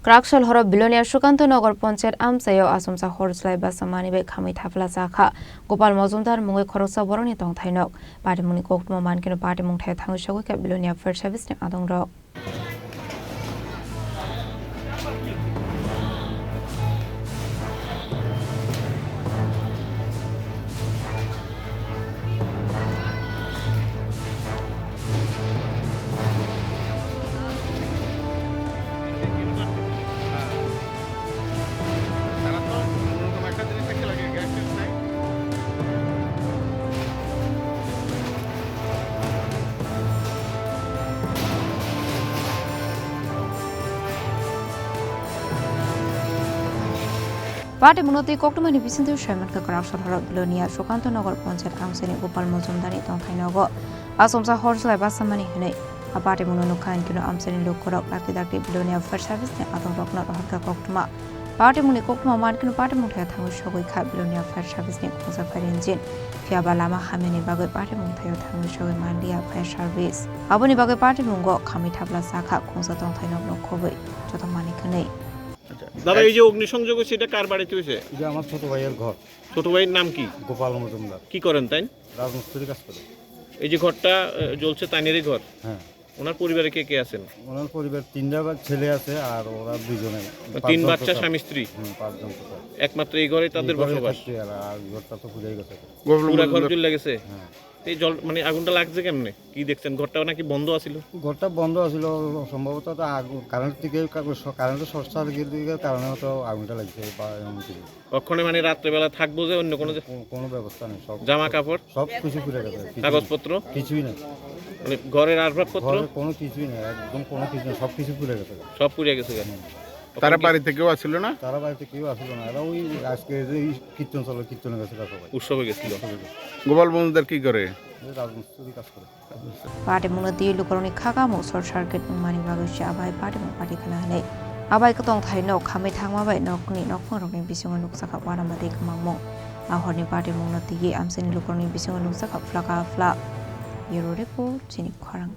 Kraksal Horo Belonia Sukanta Nagar Panchayat Amchai Achomsa Horjwlai Bachamani Khamwi Thapla Chakha Gopal Majumdar Mungwi Khoroksa Borokni Tongthainogo Patimwng Koktwma Mankhe Patimwng Thangwi Sogwikha Belonia First Service Adongrok Patimwng Koktwma ni bisintu Shaman Kraksal Horo Belonia Sukanta Nagar Panchayat Amchai Gopal Majumdar Tongthainogo Achomsa Horjwlai Bachamani hene Patimwng Nukhain kino Amchai Lokorok Lakti Belonia First Service Adongrok na Horka Koktwma Patimwng Koktwma Mankhe Patimwng Thangwi Sogwikha Belonia First Service Khungsa Engine Fiaba lama hameni bagai Patimwng Thaio Thangwi Sogwikha Mandia First Service Aboni bagai Patimwng Khamwi Thapla Chakha Khungsa Tongthainogo Khoboi Bachamani khane দাদা এই যে অগ্নিসংযোগ সেটা কার বাড়িতে হয়েছে? এটা আমার ছোট ভাইয়ের ঘর। ছোট ভাইয়ের নাম কি? গোপাল মজুমদার। কি করেন তাই? রাজমিস্ত্রি কাজ করে। এই যে ঘরটা জ্বলছে তাইনেরই ঘর? হ্যাঁ। ওনার পরিবারে কে কে আছেন? ওনার পরিবার তিনটা ছেলে আছে আর ওরা দুজনে। তিন বাচ্চা স্বামী স্ত্রী? পাঁচজন। একমাত্র এই ঘরে তাদের বসবাস? আর ঘরটা তো পুড়ে গেছে। পুরো ঘর জ্বলে গেছে? হ্যাঁ। এই জল মানে আগুনটা লাগছে কেমনে? কি দেখছেন ঘরটা নাকি বন্ধ আছিল? ঘরটা বন্ধ আছিল সম্ভবত কারেন্টের শর্ট সার্কিটের কারণে তো আগুনটা লাগছে বা এমন কিছু। কখনো মানে রাত্রে বেলা থাকবো যে অন্য কোনো ব্যবস্থা নেই সব জামা কাপড় সব কিছু পুড়ে গেছে কাগজপত্র কিছুই নেই মানে ঘরের আসবাবপত্র কোনো কিছুই নেই একদম কোনো কিছু নেই সব কিছু পুড়ে গেছে সব পুড়ে গেছে তারা বাড়িতে কেউ আসছিল না তারা বাড়িতে কেউ আসলো না এরা ওই আজকে যে কীর্তন চলো কীর্তনে গেছে সবাই উৎসবে গেছিল গোপাল মজুমদার কি করে রাজমিস্ত্রি কাজ করে Patimwng di lukoroni khagamo short circuit mani bagai abai Patimwng patikhala hane abai ka Tongthainogo Khamwi Thapla nokni nokphongrokni bisingo nuksakha wanamati khamangmung ahorni Patimwng ti amchai lukoroni bisingo nuksakha flaka fla Hero report Chini Khorang